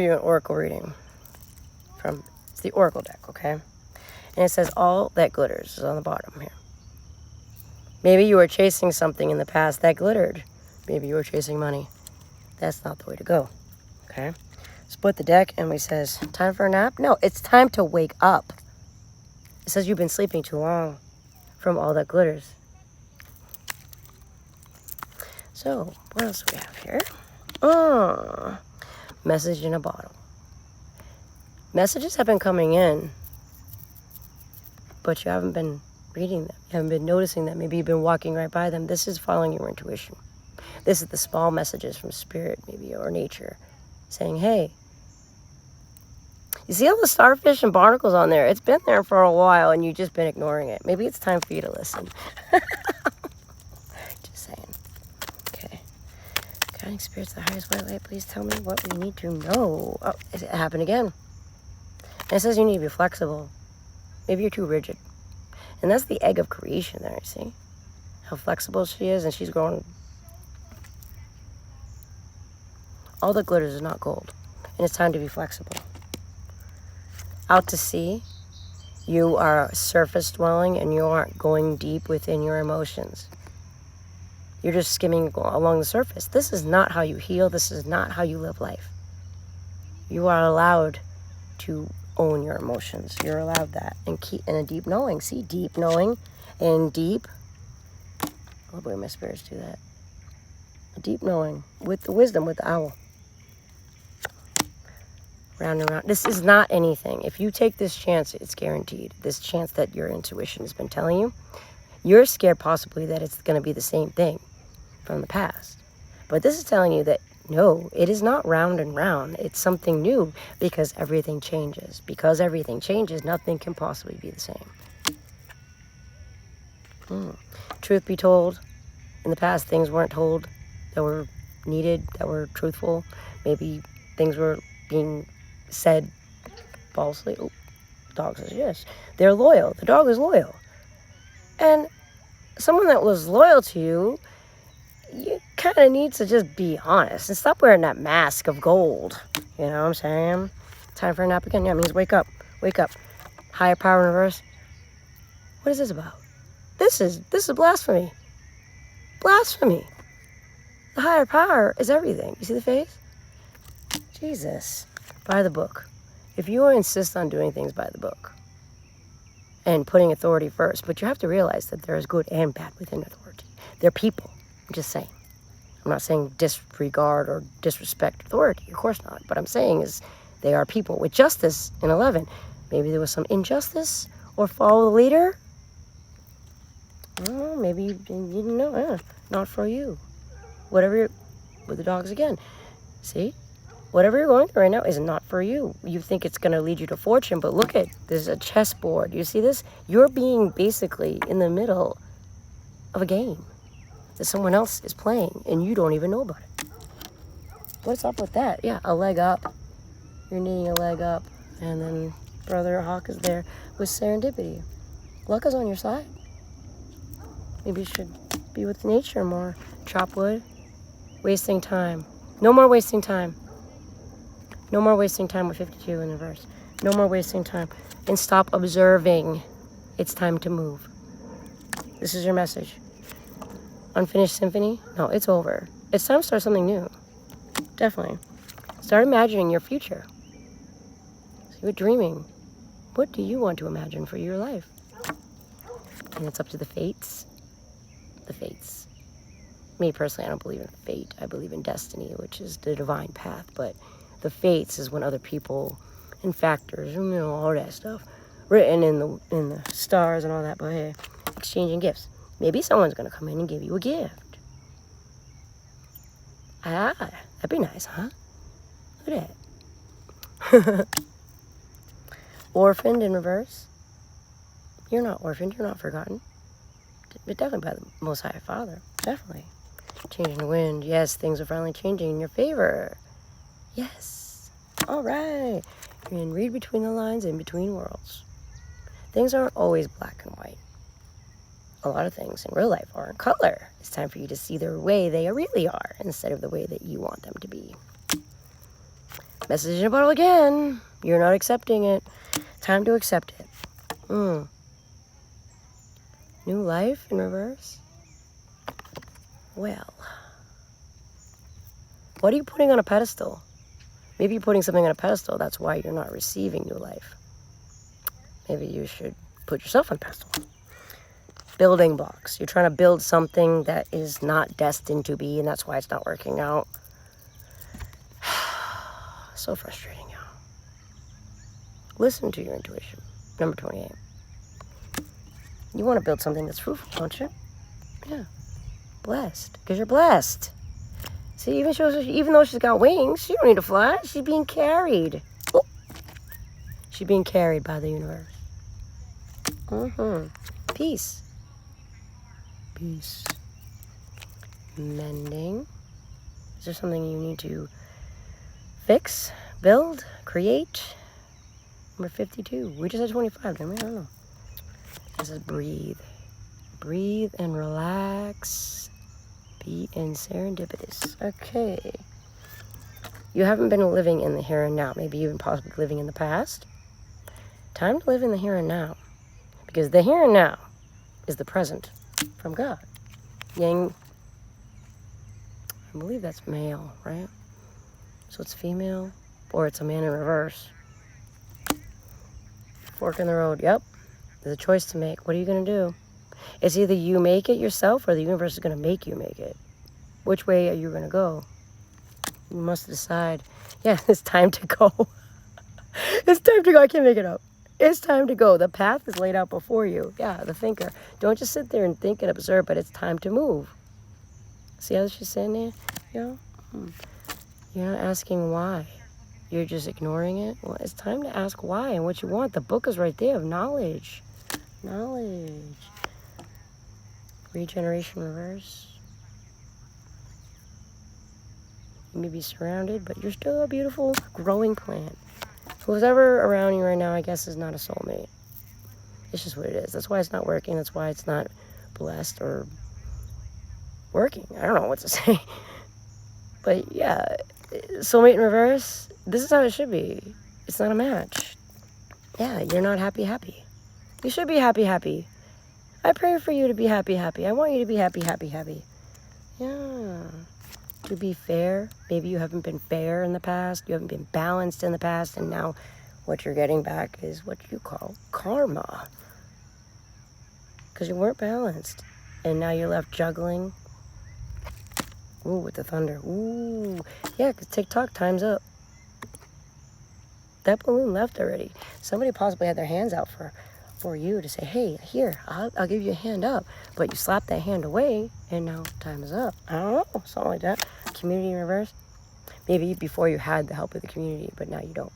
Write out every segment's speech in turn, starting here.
you an oracle reading from it's the oracle deck, okay? And it says all that glitters is on the bottom here. Maybe you were chasing something in the past that glittered. Maybe you were chasing money. That's not the way to go, okay? Split the deck and we says, time for a nap? No, it's time to wake up. It says you've been sleeping too long from all that glitters. So, what else do we have here? Message in a bottle. Messages have been coming in, but you haven't been reading them. You haven't been noticing them. Maybe you've been walking right by them. This is following your intuition. This is the small messages from spirit, maybe, or nature, saying, hey, you see all the starfish and barnacles on there? It's been there for a while, and you've just been ignoring it. Maybe it's time for you to listen. Just saying. Okay. Guiding spirits, the highest white light, please tell me what we need to know. Oh, it happened again. And it says you need to be flexible. Maybe you're too rigid. And that's the egg of creation there, you see? How flexible she is, and she's growing. All that glitters is not gold. And it's time to be flexible. Out to sea, you are surface dwelling and you aren't going deep within your emotions. You're just skimming along the surface. This is not how you heal. This is not how you live life. You are allowed to own your emotions. You're allowed that and keep in a deep knowing. See, deep knowing and deep. Oh boy, my spirits do that. A deep knowing with the wisdom, with the owl. Round and round. This is not anything. If you take this chance, it's guaranteed. This chance that your intuition has been telling you, you're scared possibly that it's going to be the same thing from the past. But this is telling you that no, it is not round and round. It's something new because everything changes. Because everything changes, nothing can possibly be the same. Truth be told, in the past, things weren't told that were needed, that were truthful. Maybe things were being said falsely. Oh, dog says yes. They're loyal. The dog is loyal. And someone that was loyal to you, you kind of need to just be honest and stop wearing that mask of gold. You know what I'm saying? Time for a nap again. Yeah, it means wake up. Wake up. Higher power in reverse. What is this about? This is blasphemy. Blasphemy. The higher power is everything. You see the face? Jesus. By the book. If you insist on doing things by the book and putting authority first, but you have to realize that there is good and bad within authority. They're people. I'm just saying. I'm not saying disregard or disrespect authority. Of course not. But I'm saying is they are people. With justice in 11, maybe there was some injustice or follow the leader. Oh, maybe you didn't know. Not for you. Whatever you're, with the dogs again. See? Whatever you're going through right now is not for you. You think it's going to lead you to fortune, but look at, there's a chessboard. You see this? You're being basically in the middle of a game that someone else is playing, and you don't even know about it. What's up with that? Yeah, a leg up. You're needing a leg up, and then Brother Hawk is there with serendipity. Luck is on your side. Maybe you should be with nature more. Chop wood. Wasting time. No more wasting time. No more wasting time with 52 in the verse. No more wasting time. And stop observing. It's time to move. This is your message. Unfinished symphony? No, it's over. It's time to start something new. Definitely. Start imagining your future. So you're dreaming. What do you want to imagine for your life? And it's up to the fates. The fates. Me personally, I don't believe in fate. I believe in destiny, which is the divine path. But the fates is when other people and factors, you know, all that stuff, written in the stars and all that. But hey, exchanging gifts. Maybe someone's gonna come in and give you a gift. Ah, that'd be nice, huh? Look at that. Orphaned in reverse. You're not orphaned. You're not forgotten. But definitely by the Most High Father. Definitely. Changing the wind. Yes, things are finally changing in your favor. Yes. All right. You can read between the lines in between worlds. Things aren't always black and white. A lot of things in real life are in color. It's time for you to see the way they really are instead of the way that you want them to be. Message in a bottle again. You're not accepting it. Time to accept it. New life in reverse? Well, what are you putting on a pedestal? Maybe you're putting something on a pedestal. That's why you're not receiving new life. Maybe you should put yourself on a pedestal. Building blocks. You're trying to build something that is not destined to be, and that's why it's not working out. So frustrating, y'all. Listen to your intuition. Number 28. You want to build something that's fruitful, don't you? Yeah. Blessed. Because you're blessed. See, even though she's got wings, she don't need to fly. She's being carried. Oh. She's being carried by the universe. Peace. Peace. Mending. Is there something you need to fix, build, create? Number 52. We just had 25, didn't we? I don't know. This is breathe. Breathe and relax. Be in serendipitous. Okay. You haven't been living in the here and now. Maybe even possibly living in the past. Time to live in the here and now. Because the here and now is the present from God. Yang, I believe that's male, right? So it's female, or it's a man in reverse. Fork in the road, yep. There's a choice to make. What are you going to do? It's either you make it yourself or the universe is going to make you make it. Which way are you going to go? You must decide. Yeah, it's time to go. It's time to go. I can't make it up. It's time to go. The path is laid out before you. Yeah, the thinker. Don't just sit there and think and observe, but it's time to move. See how she's saying there? Yeah. You're not asking why. You're just ignoring it. Well, it's time to ask why and what you want. The book is right there of knowledge. Knowledge. Regeneration reverse. You may be surrounded, but you're still a beautiful growing plant. Who's ever around you right now, I guess, is not a soulmate. It's just what it is. That's why it's not working. That's why it's not blessed or working. I don't know what to say. But yeah, soulmate in reverse, this is how it should be. It's not a match. Yeah, you're not happy. You should be happy. I pray for you to be happy. I want you to be happy. Yeah. To be fair. Maybe you haven't been fair in the past. You haven't been balanced in the past. And now what you're getting back is what you call karma. Because you weren't balanced. And now you're left juggling. Ooh, with the thunder. Ooh. Yeah, because TikTok, time's up. That balloon left already. Somebody possibly had their hands out for you to say, hey, here, I'll give you a hand up. But you slap that hand away, and now time is up. I don't know, something like that. Community in reverse. Maybe before you had the help of the community, but now you don't.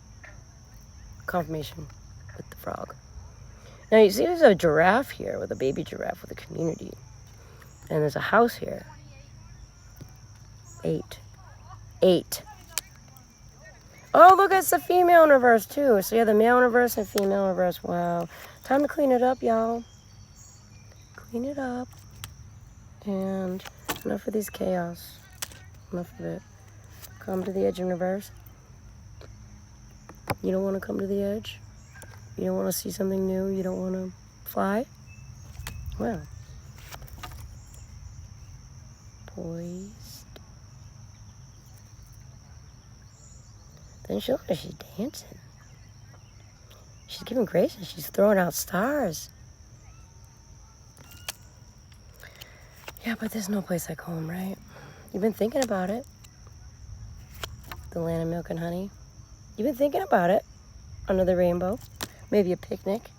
Confirmation with the frog. Now you see there's a giraffe here with a baby giraffe with a community. And there's a house here. 8. Oh, look, it's the female in reverse, too. So, yeah, the male in reverse and female in reverse. Wow. Time to clean it up, y'all. Clean it up. And enough of these chaos. Enough of it. Come to the edge in reverse. You don't want to come to the edge? You don't want to see something new? You don't want to fly? Well. Poised. Then she's dancing. She's giving graces. She's throwing out stars. Yeah, but there's no place like home, right? You've been thinking about it. The land of milk and honey. You've been thinking about it. Under the rainbow. Maybe a picnic.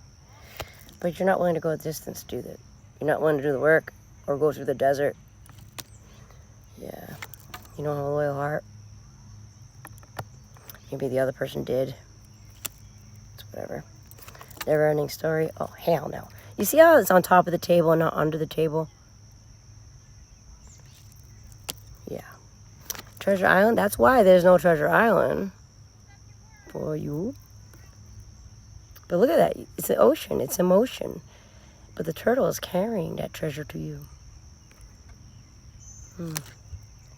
But you're not willing to go the distance to do that. You're not willing to do the work or go through the desert. Yeah. You don't have a loyal heart. Maybe the other person did. It's whatever. Never ending story. Oh, hell no. You see how it's on top of the table and not under the table? Yeah. Treasure Island? That's why there's no Treasure Island. For you. But look at that. It's the ocean. It's emotion. But the turtle is carrying that treasure to you.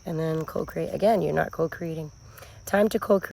And then co-create. Again, you're not co-creating. Time to co-create.